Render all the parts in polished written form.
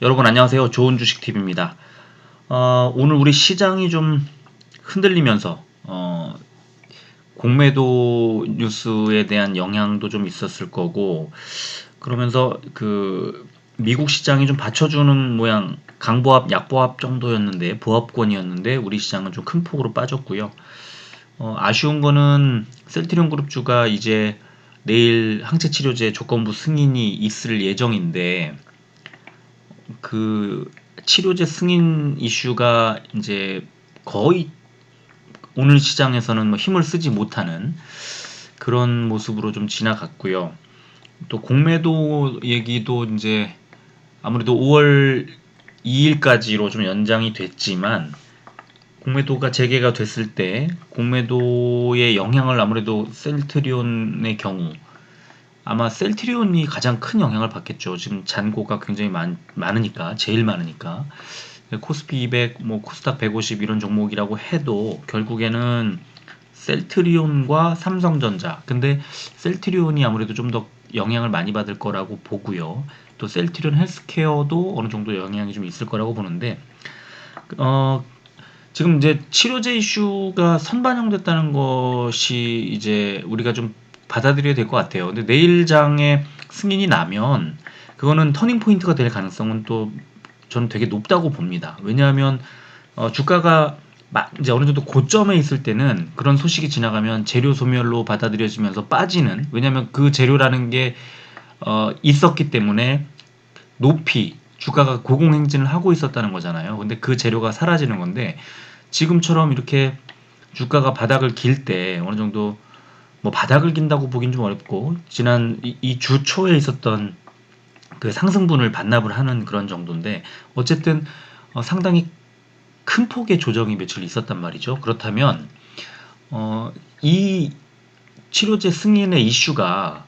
여러분 안녕하세요. 좋은 주식 팁입니다. 오늘 우리 시장이 좀 흔들리면서 공매도 뉴스에 대한 영향도 좀 있었을 거고, 그러면서 그 미국 시장이 좀 받쳐주는 모양, 강보합, 약보합 정도였는데, 보합권이었는데 우리 시장은 좀 큰 폭으로 빠졌고요. 아쉬운 거는 셀트리온 그룹주가 이제 내일 항체치료제 조건부 승인이 있을 예정인데, 그 치료제 승인 이슈가 이제 거의 오늘 시장에서는 뭐 힘을 쓰지 못하는 그런 모습으로 좀 지나갔고요. 또 공매도 얘기도 이제 아무래도 5월 2일까지로 좀 연장이 됐지만, 공매도가 재개가 됐을 때 공매도의 영향을 아무래도 셀트리온의 경우 아마 셀트리온이 가장 큰 영향을 받겠죠. 지금 잔고가 굉장히 많으니까, 제일 많으니까. 코스피 200, 뭐 코스닥 150 이런 종목이라고 해도 결국에는 셀트리온과 삼성전자. 근데 셀트리온이 아무래도 좀 더 영향을 많이 받을 거라고 보고요. 또 셀트리온 헬스케어도 어느 정도 영향이 좀 있을 거라고 보는데, 어, 지금 이제 치료제 이슈가 선반영됐다는 것이 이제 우리가 좀 받아들여야 될 것 같아요. 근데 내일장에 승인이 나면 그거는 터닝 포인트가 될 가능성은 또 저는 되게 높다고 봅니다. 왜냐하면 주가가 이제 어느 정도 고점에 있을 때는 그런 소식이 지나가면 재료 소멸로 받아들여지면서 빠지는, 왜냐하면 그 재료라는 게 있었기 때문에 높이 주가가 고공행진을 하고 있었다는 거잖아요. 근데 그 재료가 사라지는 건데, 지금처럼 이렇게 주가가 바닥을 길 때 어느 정도, 뭐 바닥을 긴다고 보긴 좀 어렵고, 지난 이 주 초에 있었던 그 상승분을 반납을 하는 그런 정도인데, 어쨌든 상당히 큰 폭의 조정이 며칠 있었단 말이죠. 그렇다면 이 치료제 승인의 이슈가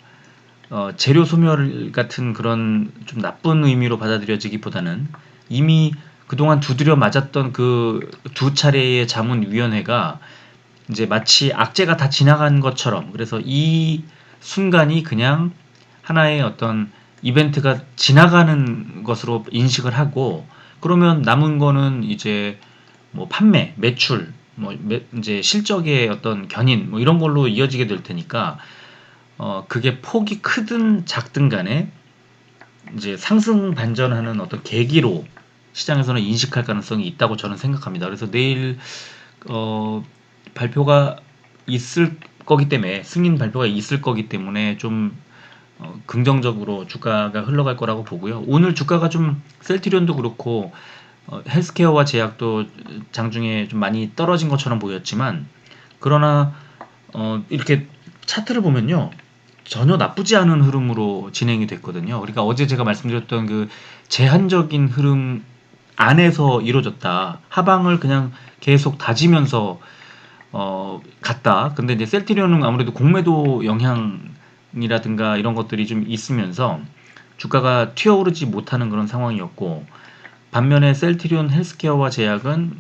재료 소멸 같은 그런 좀 나쁜 의미로 받아들여지기보다는, 이미 그동안 두드려 맞았던 그 두 차례의 자문위원회가 이제 마치 악재가 다 지나간 것처럼, 그래서 이 순간이 그냥 하나의 어떤 이벤트가 지나가는 것으로 인식을 하고, 그러면 남은 거는 이제 뭐 판매, 매출, 뭐 이제 실적의 어떤 견인, 뭐 이런 걸로 이어지게 될 테니까, 그게 폭이 크든 작든 간에 이제 상승 반전하는 어떤 계기로 시장에서는 인식할 가능성이 있다고 저는 생각합니다. 그래서 내일 어, 발표가 있을 거기 때문에, 승인 발표가 있을 거기 때문에 좀 긍정적으로 주가가 흘러갈 거라고 보고요. 오늘 주가가 좀 셀트리온도 그렇고 헬스케어와 제약도 장중에 좀 많이 떨어진 것처럼 보였지만, 그러나 이렇게 차트를 보면요, 전혀 나쁘지 않은 흐름으로 진행이 됐거든요. 그러니까 어제 제가 말씀드렸던 그 제한적인 흐름 안에서 이루어졌다. 하방을 그냥 계속 다지면서 갔다. 근데 이제 셀트리온은 아무래도 공매도 영향이라든가 이런 것들이 좀 있으면서 주가가 튀어오르지 못하는 그런 상황이었고, 반면에 셀트리온 헬스케어와 제약은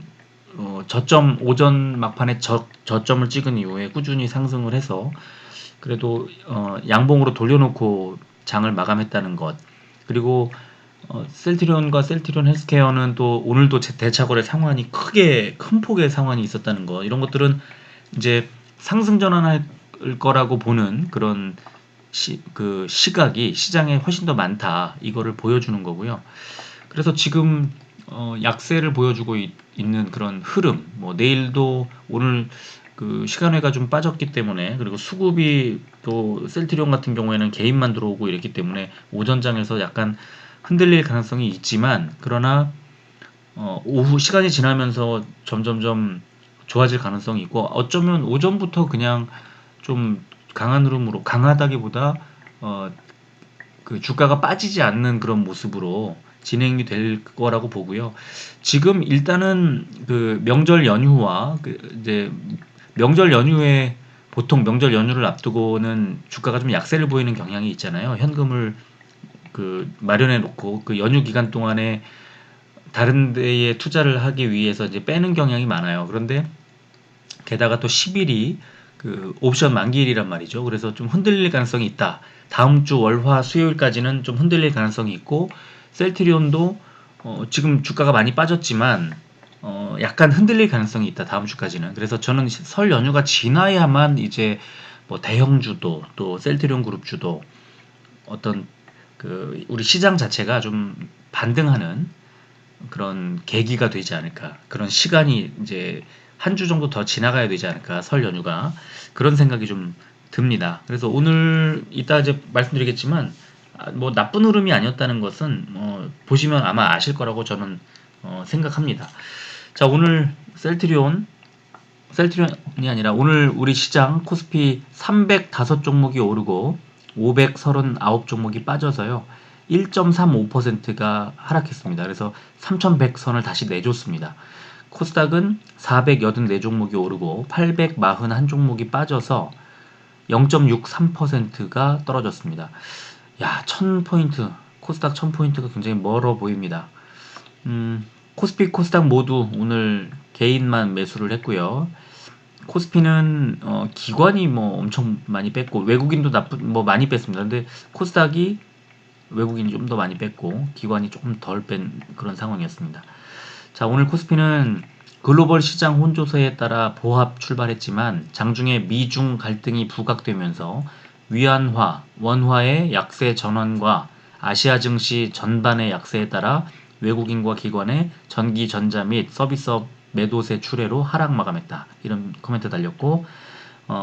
저점 오전 막판에 저점을 찍은 이후에 꾸준히 상승을 해서 그래도 양봉으로 돌려놓고 장을 마감했다는 것. 그리고 셀트리온과 셀트리온 헬스케어는 또 오늘도 대차거래 상환이 크게 큰 폭의 상환이 있었다는 것. 이런 것들은 이제 상승 전환할 거라고 보는 그런 그 시각이 시장에 훨씬 더 많다. 이거를 보여주는 거고요. 그래서 지금 약세를 보여주고 있는 그런 흐름, 뭐 내일도 오늘 그 시간외가 좀 빠졌기 때문에, 그리고 수급이 또 셀트리온 같은 경우에는 개인만 들어오고 이랬기 때문에 오전장에서 약간 흔들릴 가능성이 있지만, 그러나 오후 시간이 지나면서 점점점 좋아질 가능성이 있고, 어쩌면 오전부터 그냥 좀 강한 흐름으로, 강하다기보다 어, 그 주가가 빠지지 않는 그런 모습으로 진행이 될 거라고 보고요. 지금 일단은 그 명절 연휴와 그 이제 명절 연휴에, 보통 명절 연휴를 앞두고는 주가가 좀 약세를 보이는 경향이 있잖아요. 현금을 그 마련해 놓고 그 연휴 기간 동안에 다른 데에 투자를 하기 위해서 이제 빼는 경향이 많아요. 그런데 게다가 또 10일이 그 옵션 만기일이란 말이죠. 그래서 좀 흔들릴 가능성이 있다. 다음 주 월, 화, 수요일까지는 좀 흔들릴 가능성이 있고, 셀트리온도 지금 주가가 많이 빠졌지만 약간 흔들릴 가능성이 있다. 다음 주까지는. 그래서 저는 설 연휴가 지나야만 이제 뭐 대형주도 또 셀트리온 그룹주도 어떤 그 우리 시장 자체가 좀 반등하는 그런 계기가 되지 않을까. 그런 시간이 이제 한 주 정도 더 지나가야 되지 않을까. 설 연휴가. 그런 생각이 좀 듭니다. 그래서 오늘 이따 이제 말씀드리겠지만 뭐 나쁜 흐름이 아니었다는 것은 보시면 아마 아실 거라고 저는 생각합니다. 자, 오늘 셀트리온이 아니라 오늘 우리 시장 코스피 305종목이 오르고 539종목이 빠져서요. 1.35%가 하락했습니다. 그래서 3100선을 다시 내줬습니다. 코스닥은 484종목이 오르고 841종목이 빠져서 0.63%가 떨어졌습니다. 야, 1000포인트, 코스닥 1000포인트가 굉장히 멀어 보입니다. 코스피, 코스닥 모두 오늘 개인만 매수를 했고요. 코스피는 기관이 뭐 엄청 많이 뺐고 외국인도 뭐 많이 뺐습니다. 근데 코스닥이 외국인이 좀 더 많이 뺐고 기관이 조금 덜 뺀 그런 상황이었습니다. 자, 오늘 코스피는 글로벌 시장 혼조세에 따라 보합 출발했지만 장중에 미중 갈등이 부각되면서 위안화, 원화의 약세 전환과 아시아 증시 전반의 약세에 따라 외국인과 기관의 전기, 전자 및 서비스업 매도세 출회로 하락 마감했다. 이런 코멘트 달렸고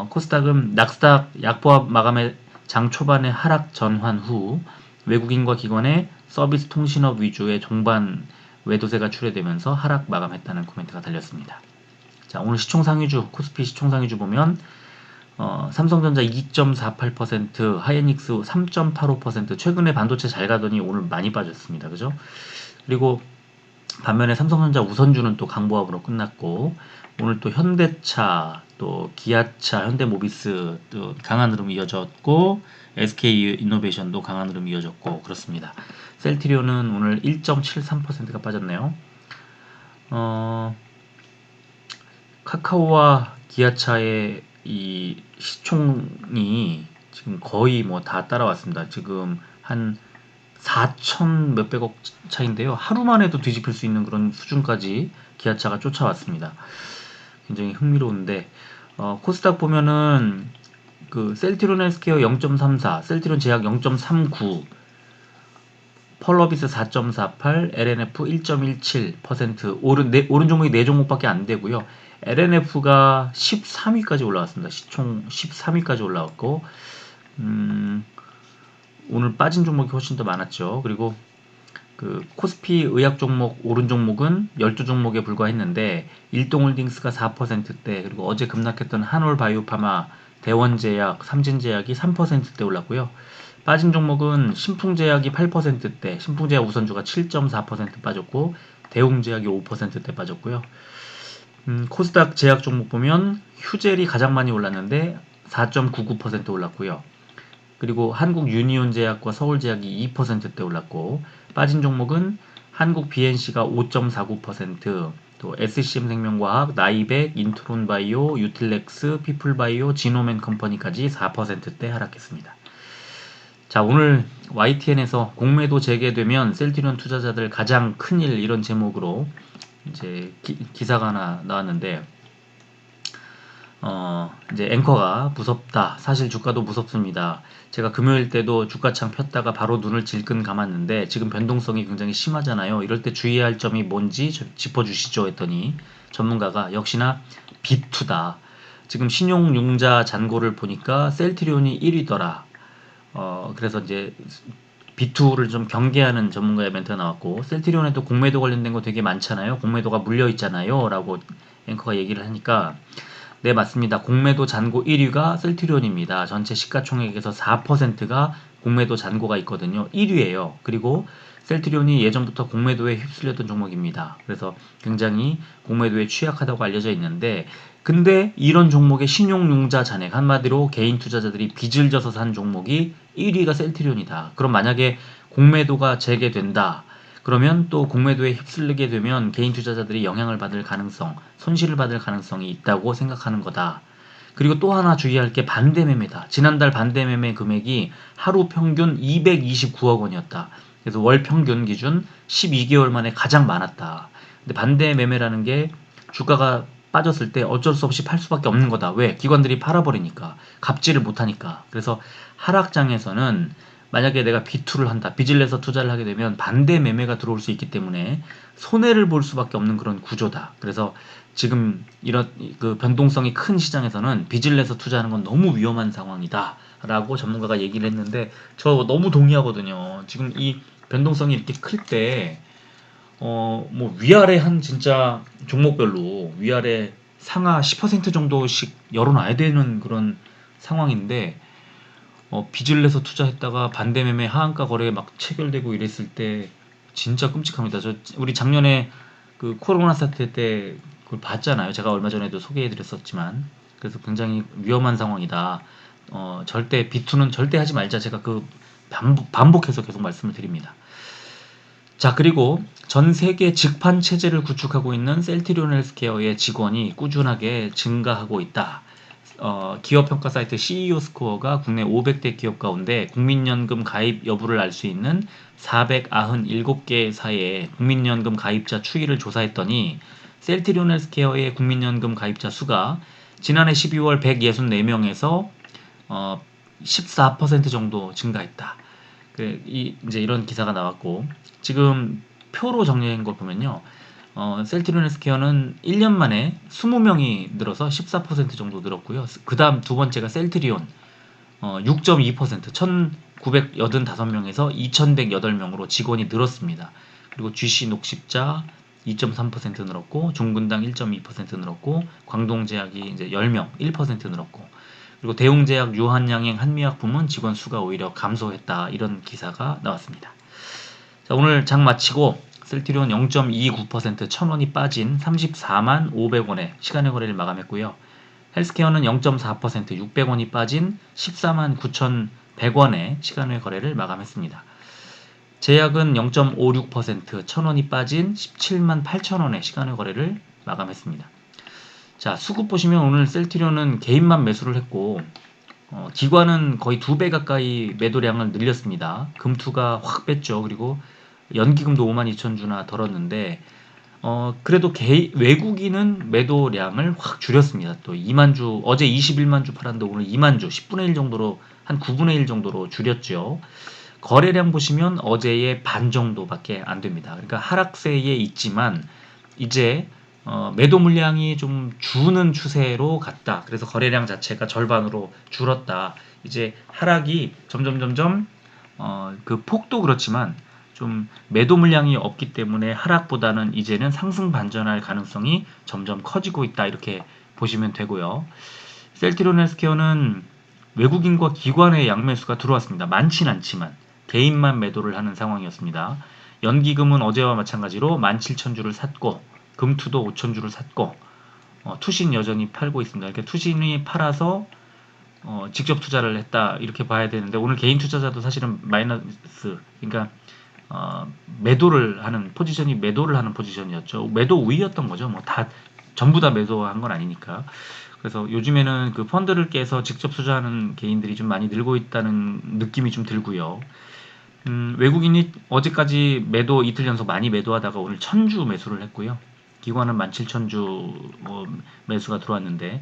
코스닥은 낙스닥 약보합 마감의 장 초반의 하락 전환 후 외국인과 기관의 서비스 통신업 위주의 종반 외도세가 출회되면서 하락 마감했다는 코멘트가 달렸습니다. 자, 오늘 시총상위주 코스피 시총상위주 보면 삼성전자 2.48%, 하이닉스 3.85%, 최근에 반도체 잘 가더니 오늘 많이 빠졌습니다. 그죠? 그리고 반면에 삼성전자 우선주는 또 강보합으로 끝났고 오늘 또 현대차, 또 기아차, 현대모비스 또 강한 흐름 이어졌고 SK이노베이션도 강한 흐름 이어졌고 그렇습니다. 셀트리온은 오늘 1.73%가 빠졌네요. 카카오와 기아차의 이 시총이 지금 거의 뭐 다 따라왔습니다. 지금 한 4천 몇백억 차인데요. 하루만 해도 뒤집힐 수 있는 그런 수준까지 기아차가 쫓아왔습니다. 굉장히 흥미로운데 코스닥 보면은 그 셀트리온 헬스케어 0.34, 셀트리온 제약 0.39, 펄러비스 4.48, LNF 1.17% 오른 종목이 4종목밖에 안 되고요. LNF가 13위까지 올라왔습니다. 시총 13위까지 올라왔고 오늘 빠진 종목이 훨씬 더 많았죠. 그리고 그 코스피 의학 종목 오른 종목은 12종목에 불과했는데 일동홀딩스가 4%대 그리고 어제 급락했던 한올바이오파마, 대원제약, 삼진제약이 3%대 올랐고요. 빠진 종목은 신풍제약이 8%대, 신풍제약 우선주가 7.4% 빠졌고 대웅제약이 5%대 빠졌고요. 코스닥 제약 종목 보면 휴젤이 가장 많이 올랐는데 4.99% 올랐고요. 그리고 한국 유니온제약과 서울제약이 2%대 올랐고 빠진 종목은 한국 BNC가 5.49%, 또 SCM생명과학, 나이백, 인트론바이오, 유틸렉스, 피플바이오, 지노맨컴퍼니까지 4%대 하락했습니다. 자, 오늘 YTN에서 공매도 재개되면 셀트리온 투자자들 가장 큰일 이런 제목으로 이제 기사가 하나 나왔는데 이제 앵커가 무섭다. 사실 주가도 무섭습니다. 제가 금요일 때도 주가창 폈다가 바로 눈을 질끈 감았는데 지금 변동성이 굉장히 심하잖아요. 이럴 때 주의해야 할 점이 뭔지 짚어주시죠 했더니 전문가가 역시나 비투다. 지금 신용융자 잔고를 보니까 셀트리온이 1위더라. 그래서 이제 B2를 좀 경계하는 전문가의 멘트가 나왔고 셀트리온에도 공매도 관련된 거 되게 많잖아요. 공매도가 물려 있잖아요. 라고 앵커가 얘기를 하니까 네, 맞습니다. 공매도 잔고 1위가 셀트리온입니다. 전체 시가총액에서 4%가 공매도 잔고가 있거든요. 1위예요. 그리고 셀트리온이 예전부터 공매도에 휩쓸렸던 종목입니다. 그래서 굉장히 공매도에 취약하다고 알려져 있는데 근데 이런 종목의 신용융자 잔액 한마디로 개인 투자자들이 빚을 져서 산 종목이 1위가 셀트리온이다. 그럼 만약에 공매도가 재개된다. 그러면 또 공매도에 휩쓸리게 되면 개인 투자자들이 영향을 받을 가능성, 손실을 받을 가능성이 있다고 생각하는 거다. 그리고 또 하나 주의할 게 반대 매매다. 지난달 반대 매매 금액이 하루 평균 229억 원이었다. 그래서 월 평균 기준 12개월 만에 가장 많았다. 근데 반대 매매라는 게 주가가 빠졌을 때 어쩔 수 없이 팔 수밖에 없는 거다. 왜? 기관들이 팔아버리니까. 갚지를 못하니까. 그래서 하락장에서는 만약에 내가 비투를 한다. 빚을 내서 투자를 하게 되면 반대 매매가 들어올 수 있기 때문에 손해를 볼 수밖에 없는 그런 구조다. 그래서 지금 이런 그 변동성이 큰 시장에서는 빚을 내서 투자하는 건 너무 위험한 상황이다. 라고 전문가가 얘기를 했는데 저 너무 동의하거든요. 지금 이 변동성이 이렇게 클 때 뭐 위아래 한 진짜 종목별로 위아래 상하 10% 정도씩 열어놔야 되는 그런 상황인데 빚을 내서 투자했다가 반대매매 하한가 거래에 막 체결되고 이랬을 때 진짜 끔찍합니다. 우리 작년에 그 코로나 사태 때 그걸 봤잖아요. 제가 얼마 전에도 소개해드렸었지만 그래서 굉장히 위험한 상황이다. 절대 비투는 절대 하지 말자. 제가 그 반복해서 계속 말씀을 드립니다. 자, 그리고 전 세계 직판 체제를 구축하고 있는 셀트리온 헬스케어의 직원이 꾸준하게 증가하고 있다. 기업 평가 사이트 CEO 스코어가 국내 500대 기업 가운데 국민연금 가입 여부를 알 수 있는 497개 사이의 국민연금 가입자 추이를 조사했더니 셀트리온 헬스케어의 국민연금 가입자 수가 지난해 12월 164명에서 14% 정도 증가했다. 이제 이런 기사가 나왔고 지금 표로 정리한 걸 보면요. 셀트리온 헬스케어는 1년 만에 20명이 늘어서 14% 정도 늘었고요. 그 다음 두 번째가 셀트리온 6.2% 1985명에서 2108명으로 직원이 늘었습니다. 그리고 GC 녹십자 2.3% 늘었고 종근당 1.2% 늘었고 광동제약이 이제 10명 1% 늘었고 그리고 대웅제약, 유한양행, 한미약품은 직원 수가 오히려 감소했다. 이런 기사가 나왔습니다. 자, 오늘 장 마치고 셀트리온 0.29% 1000원이 빠진 34만 500원에 시간의 거래를 마감했고요. 헬스케어는 0.4% 600원이 빠진 14만 9,100원에 시간의 거래를 마감했습니다. 제약은 0.56% 1000원이 빠진 17만 8천원에 시간의 거래를 마감했습니다. 자, 수급 보시면 오늘 셀트리온은 개인만 매수를 했고 기관은 거의 2배 가까이 매도량을 늘렸습니다. 금투가 확 뺐죠. 그리고 연기금도 52,000주나 덜었는데 그래도 외국인은 매도량을 확 줄였습니다. 또 2만 주 어제 21만 주 팔았는데 오늘 2만 주 10분의 1 정도로 한 9분의 1 정도로 줄였죠. 거래량 보시면 어제의 반 정도밖에 안 됩니다. 그러니까 하락세에 있지만 이제 매도 물량이 좀 주는 추세로 갔다. 그래서 거래량 자체가 절반으로 줄었다. 이제 하락이 점점 그 폭도 그렇지만 좀 매도 물량이 없기 때문에 하락보다는 이제는 상승 반전할 가능성이 점점 커지고 있다. 이렇게 보시면 되고요. 셀트리온 헬스케어는 외국인과 기관의 양매수가 들어왔습니다. 많진 않지만 개인만 매도를 하는 상황이었습니다. 연기금은 어제와 마찬가지로 17,000주를 샀고 금투도 5,000주를 샀고 투신 여전히 팔고 있습니다. 이렇게 투신이 팔아서 직접 투자를 했다 이렇게 봐야 되는데 오늘 개인 투자자도 사실은 마이너스 그러니까 매도를 하는 포지션이었죠. 매도 우위였던 거죠. 뭐 다 전부 다 매도한 건 아니니까. 그래서 요즘에는 그 펀드를 깨서 직접 투자하는 개인들이 좀 많이 늘고 있다는 느낌이 좀 들고요. 외국인이 어제까지 매도 이틀 연속 많이 매도하다가 오늘 1000주 매수를 했고요. 기관은 17,000주 매수가 들어왔는데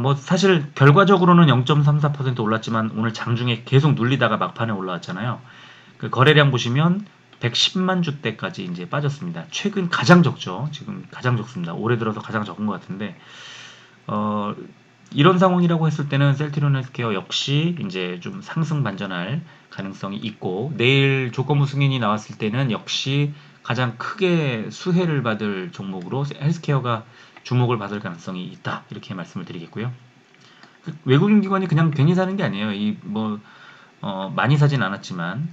뭐 사실 결과적으로는 0.34% 올랐지만 오늘 장중에 계속 눌리다가 막판에 올라왔잖아요. 그 거래량 보시면 110만 주대까지 이제 빠졌습니다. 최근 가장 적죠. 지금 가장 적습니다. 올해 들어서 가장 적은 것 같은데 이런 상황이라고 했을 때는 셀트리온 헬스케어 역시 이제 좀 상승 반전할 가능성이 있고 내일 조건부 승인이 나왔을 때는 역시 가장 크게 수혜를 받을 종목으로 헬스케어가 주목을 받을 가능성이 있다 이렇게 말씀을 드리겠고요. 외국인 기관이 그냥 괜히 사는 게 아니에요. 많이 사진 않았지만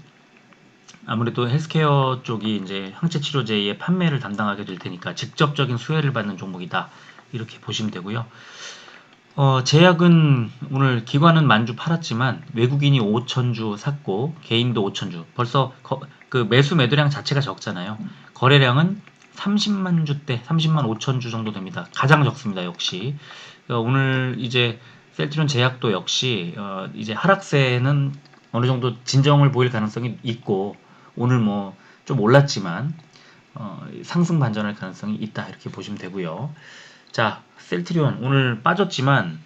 아무래도 헬스케어 쪽이 이제 항체 치료제의 판매를 담당하게 될 테니까 직접적인 수혜를 받는 종목이다 이렇게 보시면 되고요. 제약은 오늘 기관은 10,000주 팔았지만 외국인이 5,000주 샀고 개인도 5,000주. 벌써 그 매수 매도량 자체가 적잖아요. 거래량은 30만 주대, 30만 5천 주 정도 됩니다. 가장 적습니다. 역시. 오늘 이제 셀트리온 제약도 역시 이제 하락세는 어느 정도 진정을 보일 가능성이 있고 오늘 뭐 좀 올랐지만 상승 반전할 가능성이 있다 이렇게 보시면 되고요. 자, 셀트리온 오늘 빠졌지만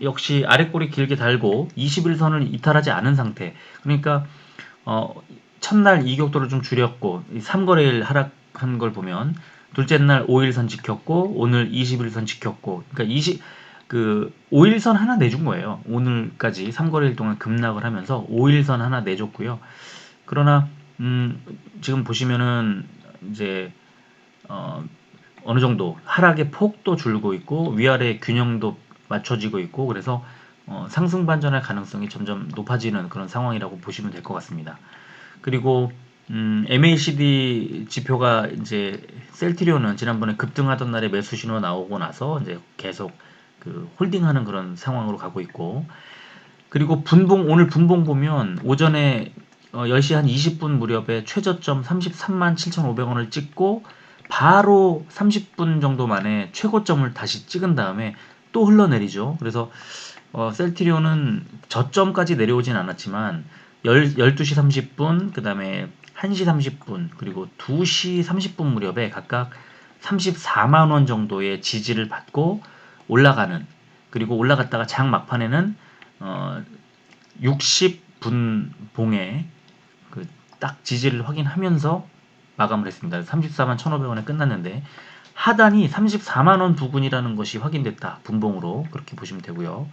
역시 아랫꼬리 길게 달고 21선을 이탈하지 않은 상태. 그러니까 어, 첫날 이격도를 좀 줄였고 3거래일 하락한 걸 보면 둘째 날 5일선 지켰고 오늘 21선 지켰고 그러니까 5일선 하나 내준 거예요. 오늘까지 3거래일 동안 급락을 하면서 5일선 하나 내줬고요. 그러나 지금 보시면은 이제 어, 어느 정도 하락의 폭도 줄고 있고 위아래 균형도 맞춰지고 있고 그래서 상승 반전할 가능성이 점점 높아지는 그런 상황이라고 보시면 될 것 같습니다. 그리고 MACD 지표가 이제 셀트리온은 지난번에 급등하던 날에 매수 신호 나오고 나서 이제 계속 그 홀딩하는 그런 상황으로 가고 있고 그리고 오늘 분봉 보면 오전에 10시 한 20분 무렵에 최저점 33만 7,500원을 찍고 바로 30분 정도 만에 최고점을 다시 찍은 다음에 또 흘러내리죠. 그래서 셀트리온은 저점까지 내려오진 않았지만 12시 30분, 그 다음에 1시 30분, 그리고 2시 30분 무렵에 각각 34만원 정도의 지지를 받고 올라가는, 그리고 올라갔다가 장 막판에는 60분 봉에 그 딱 지지를 확인하면서 마감을 했습니다. 34만 1,500원에 끝났는데 하단이 34만원 부근이라는 것이 확인됐다. 분봉으로 그렇게 보시면 되고요.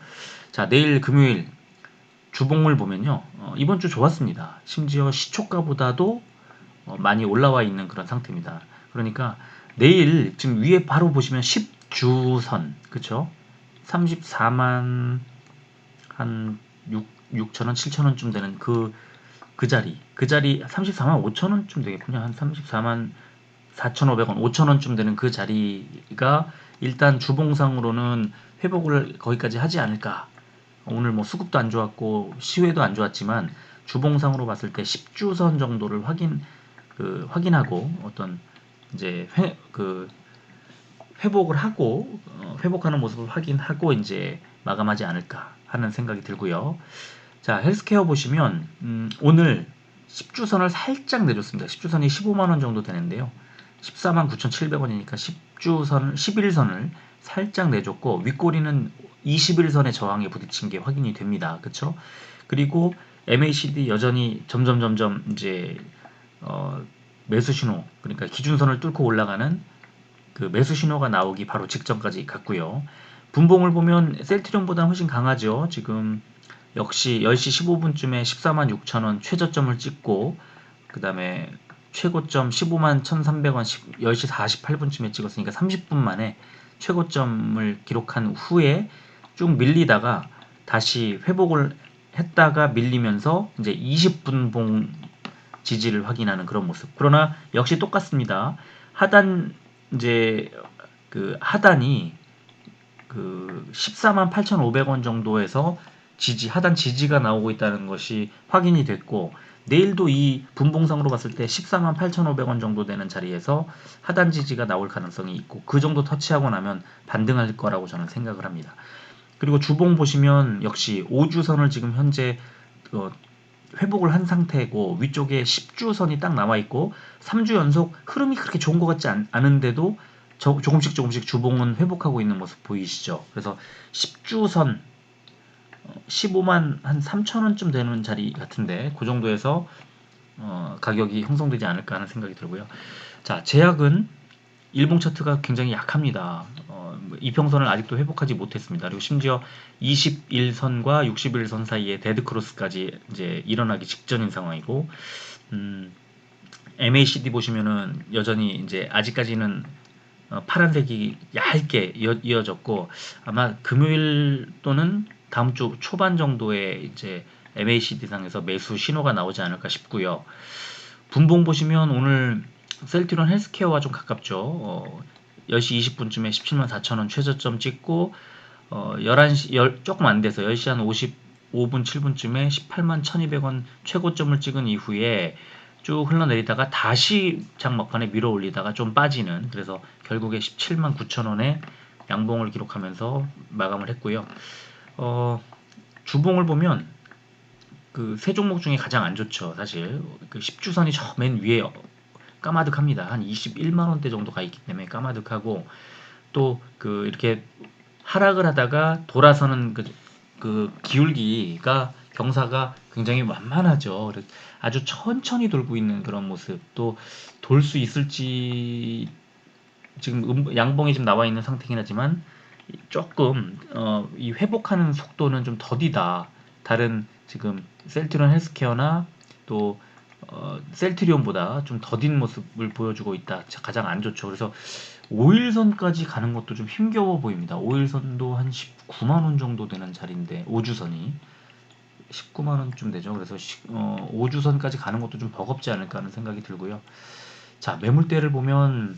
자, 내일 금요일 주봉을 보면요. 이번 주 좋았습니다. 심지어 시초가보다도 많이 올라와 있는 그런 상태입니다. 그러니까 내일 지금 위에 바로 보시면 10주선 그쵸? 34만 한 6천원 7천원쯤 되는 그 자리 34만 5천원쯤 되겠군요. 한 34만 4,500원 5천원쯤 되는 그 자리가 일단 주봉상으로는 회복을 거기까지 하지 않을까. 오늘 뭐 수급도 안 좋았고 시외도 안 좋았지만 주봉상으로 봤을 때 10주선 정도를 확인하고 어떤 이제 회복을 하고 회복하는 모습을 확인하고 이제 마감하지 않을까 하는 생각이 들고요. 자, 헬스케어 보시면 오늘 10주선을 살짝 내줬습니다. 10주선이 15만 원 정도 되는데요. 14만 9,700원이니까 10주선 11선을 살짝 내줬고 윗꼬리는 21선의 저항에 부딪힌 게 확인이 됩니다. 그렇죠? 그리고 MACD 여전히 점점 이제 매수 신호 그러니까 기준선을 뚫고 올라가는 그 매수 신호가 나오기 바로 직전까지 갔고요. 분봉을 보면 셀트리온보다 훨씬 강하죠. 지금 역시 10시 15분쯤에 14만 6천원 최저점을 찍고 그 다음에 최고점 15만 1,300원 10시 48분쯤에 찍었으니까 30분 만에 최고점을 기록한 후에 쭉 밀리다가 다시 회복을 했다가 밀리면서 이제 20분 봉 지지를 확인하는 그런 모습. 그러나 역시 똑같습니다. 하단 이제 그 하단이 그 14만 8,500원 정도에서 하단 지지가 나오고 있다는 것이 확인이 됐고 내일도 이 분봉상으로 봤을 때 14만 8,500원 정도 되는 자리에서 하단 지지가 나올 가능성이 있고 그 정도 터치하고 나면 반등할 거라고 저는 생각을 합니다. 그리고 주봉 보시면 역시 5주선을 지금 현재 회복을 한 상태고 위쪽에 10주선이 딱 나와 있고 3주 연속 흐름이 그렇게 좋은 것 같지 않은데도 조금씩 주봉은 회복하고 있는 모습 보이시죠? 그래서 10주선 15만 한 3천원쯤 되는 자리 같은데 그 정도에서 가격이 형성되지 않을까 하는 생각이 들고요. 자, 제약은 일봉 차트가 굉장히 약합니다. 이평선을 아직도 회복하지 못했습니다. 그리고 심지어 21선과 61선 사이에 데드크로스까지 이제 일어나기 직전인 상황이고, MACD 보시면은 여전히 이제 아직까지는 파란색이 얇게 이어졌고, 아마 금요일 또는 다음 주 초반 정도에 이제 MACD 상에서 매수 신호가 나오지 않을까 싶고요. 분봉 보시면 오늘 셀트리온 헬스케어와 좀 가깝죠. 10시 20분쯤에 17만 4천원 최저점 찍고 11시 조금 안 돼서 10시 한 55분 7분쯤에 18만 1200원 최고점을 찍은 이후에 쭉 흘러내리다가 다시 장 막판에 밀어 올리다가 좀 빠지는 그래서 결국에 17만 9천원에 양봉을 기록하면서 마감을 했고요. 주봉을 보면 그 세 종목 중에 가장 안 좋죠. 사실 그 10주선이 저 맨 위에 까마득합니다. 한 21만 원대 정도 가 있기 때문에 까마득하고 또 그 이렇게 하락을 하다가 돌아서는 그 기울기가 경사가 굉장히 완만하죠. 아주 천천히 돌고 있는 그런 모습. 또 돌 수 있을지 지금 양봉이 지금 나와 있는 상태긴 하지만 조금 이 회복하는 속도는 좀 더디다. 다른 지금 셀트리온 헬스케어나 또 셀트리온보다 좀 더딘 모습을 보여주고 있다. 가장 안 좋죠. 그래서 5일선까지 가는 것도 좀 힘겨워 보입니다. 5일선도 한 19만 원 정도 되는 자리인데 5주선이 19만 원쯤 되죠. 그래서 5주선까지 가는 것도 좀 버겁지 않을까 하는 생각이 들고요. 자, 매물대를 보면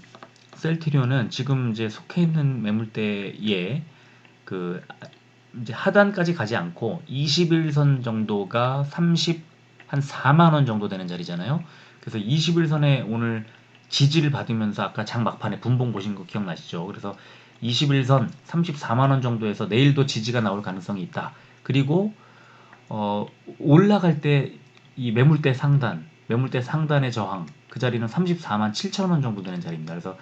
셀트리온은 지금 이제 속해 있는 매물대에 그 이제 하단까지 가지 않고 21선 정도가 한 4만 원 정도 되는 자리잖아요. 그래서 21선에 오늘 지지를 받으면서 아까 장 막판에 분봉 보신 거 기억나시죠? 그래서 21선 34만 원 정도에서 내일도 지지가 나올 가능성이 있다. 그리고 올라갈 때 이 매물대 상단의 저항 그 자리는 34만 7천 원 정도 되는 자리입니다. 그래서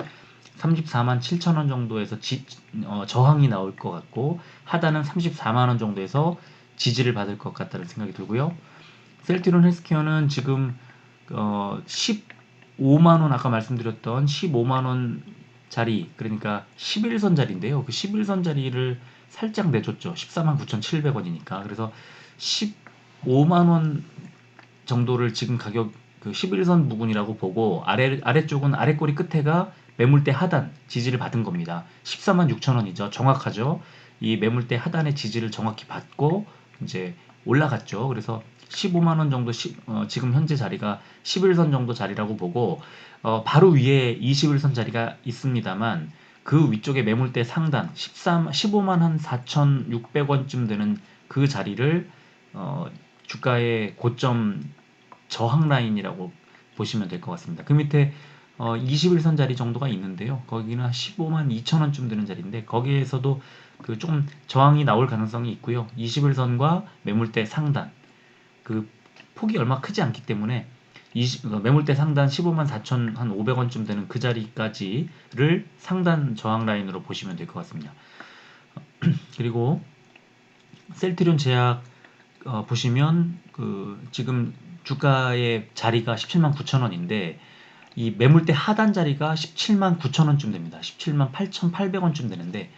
34만 7천 원 정도에서 저항이 나올 것 같고 하단은 34만 원 정도에서 지지를 받을 것 같다는 생각이 들고요. 셀트리온 헬스케어는 지금 15만 원 아까 말씀드렸던 15만 원 자리 그러니까 11선 자리인데요. 그 11선 자리를 살짝 내줬죠. 14만 9,700원이니까. 그래서 15만 원 정도를 지금 가격 그 11선 부근이라고 보고 아래쪽은 아래꼬리 끝에가 매물대 하단 지지를 받은 겁니다. 14만 6천 원이죠. 정확하죠. 이 매물대 하단의 지지를 정확히 받고 이제 올라갔죠. 그래서 15만 원 정도 지금 현재 자리가 11선 정도 자리라고 보고 바로 위에 21선 자리가 있습니다만 그 위쪽에 매물대 상단 15만 한 4,600원쯤 되는 그 자리를 주가의 고점 저항 라인이라고 보시면 될 것 같습니다. 그 밑에 21선 자리 정도가 있는데요. 거기는 15만 2천 원쯤 되는 자리인데 거기에서도 그 조금 저항이 나올 가능성이 있고요. 21선과 매물대 상단 그 폭이 얼마 크지 않기 때문에 매물대 상단 15만 4천 한 500원쯤 되는 그 자리까지를 상단 저항 라인으로 보시면 될 것 같습니다. 그리고 셀트리온 제약 보시면 그 지금 주가의 자리가 17만 9천 원인데 이 매물대 하단 자리가 17만 9천 원쯤 됩니다. 17만 8,800원쯤 되는데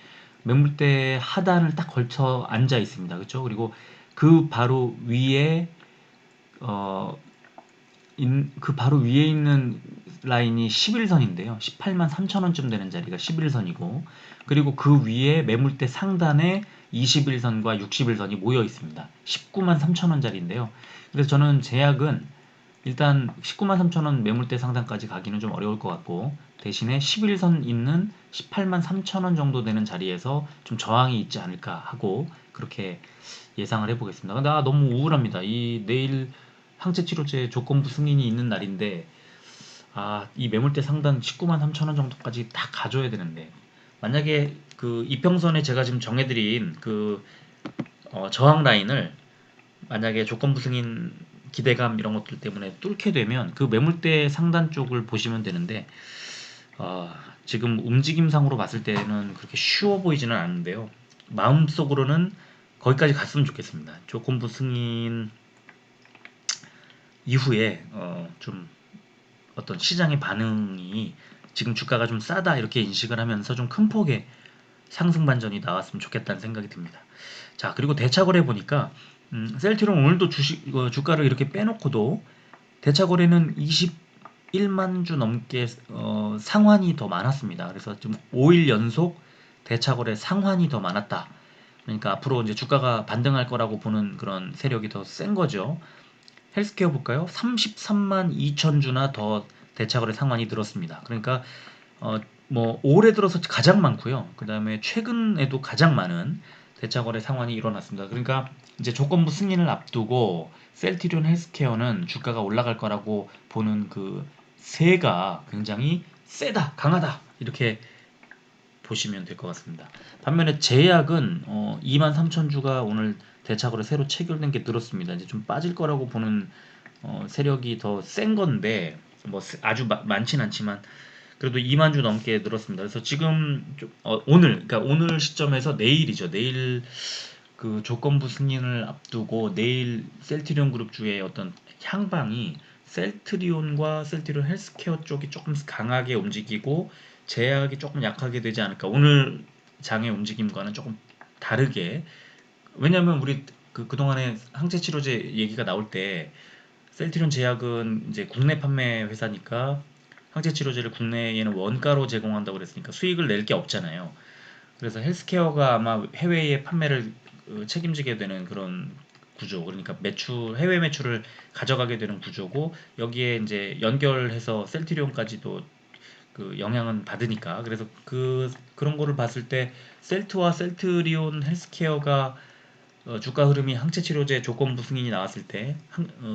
매물대 하단을 딱 걸쳐 앉아 있습니다. 그렇죠? 그리고 그 바로 위에 그 바로 위에 있는 라인이 11선인데요. 18만 3천 원쯤 되는 자리가 11선이고 그리고 그 위에 매물대 상단에 21선과 61선이 모여 있습니다. 19만 3천 원짜리인데요. 그래서 저는 제약은 일단 19만 3천 원 매물대 상단까지 가기는 좀 어려울 것 같고 대신에 11선 있는 18만 3천 원 정도 되는 자리에서 좀 저항이 있지 않을까 하고 그렇게 예상을 해보겠습니다. 근데 너무 우울합니다. 이 내일 항체치료제 조건부 승인이 있는 날인데 이 매물대 상단 19만 3천 원 정도까지 딱 가져야 되는데 만약에 그 이평선에 제가 지금 정해드린 그 저항 라인을 만약에 조건부 승인 기대감 이런 것들 때문에 뚫게 되면 그 매물대 상단 쪽을 보시면 되는데 지금 움직임상으로 봤을 때는 그렇게 쉬워 보이지는 않는데요. 마음속으로는 거기까지 갔으면 좋겠습니다. 조건부 승인 이후에 좀 어떤 시장의 반응이 지금 주가가 좀 싸다 이렇게 인식을 하면서 좀 큰 폭의 상승 반전이 나왔으면 좋겠다는 생각이 듭니다. 자, 그리고 대차거래 보니까 셀트리온 오늘도 주가를 이렇게 빼놓고도 대차거래는 21만 주 넘게 상환이 더 많았습니다. 그래서 좀 5일 연속 대차거래 상환이 더 많았다. 그러니까 앞으로 이제 주가가 반등할 거라고 보는 그런 세력이 더 센 거죠. 헬스케어 볼까요? 33만 2천 주나 더 대차거래 상환이 늘었습니다. 그러니까 뭐 올해 들어서 가장 많고요. 그 다음에 최근에도 가장 많은 대차거래 상환이 일어났습니다. 그러니까 이제 조건부 승인을 앞두고 셀트리온 헬스케어는 주가가 올라갈 거라고 보는 그 세가 굉장히 세다, 강하다 이렇게 보시면 될 것 같습니다. 반면에 제약은 23,000주가 오늘 대착으로 새로 체결된 게 늘었습니다. 이제 좀 빠질 거라고 보는 세력이 더 센 건데 뭐 아주 많진 않지만 그래도 2만 주 넘게 늘었습니다. 그래서 지금 그러니까 오늘 시점에서 내일이죠. 내일 그 조건부 승인을 앞두고 내일 셀트리온 그룹주의 어떤 향방이 셀트리온과 셀트리온 헬스케어 쪽이 조금 강하게 움직이고 제약이 조금 약하게 되지 않을까. 오늘 장의 움직임과는 조금 다르게. 왜냐면 우리 그동안에 항체 치료제 얘기가 나올 때 셀트리온 제약은 이제 국내 판매 회사니까 항체 치료제를 국내에는 원가로 제공한다고 그랬으니까 수익을 낼 게 없잖아요. 그래서 헬스케어가 아마 해외의 판매를 책임지게 되는 그런 구조. 그러니까 해외 매출을 가져가게 되는 구조고, 여기에 이제 연결해서 셀트리온까지도 그 영향은 받으니까. 그래서 그런 거를 봤을 때 셀트와 셀트리온 헬스케어가 주가 흐름이 항체 치료제 조건부 승인이 나왔을 때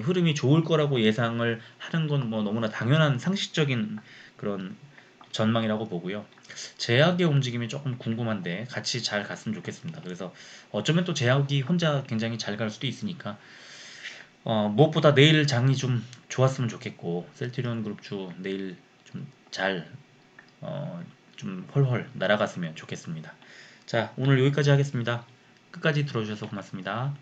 흐름이 좋을 거라고 예상을 하는 건 뭐 너무나 당연한 상식적인 그런 전망이라고 보고요. 제약의 움직임이 조금 궁금한데 같이 잘 갔으면 좋겠습니다. 그래서 어쩌면 또 제약이 혼자 굉장히 잘 갈 수도 있으니까 무엇보다 내일 장이 좀 좋았으면 좋겠고, 셀트리온 그룹주 내일 좀 잘 좀 헐헐 날아갔으면 좋겠습니다. 자, 오늘 여기까지 하겠습니다. 끝까지 들어주셔서 고맙습니다.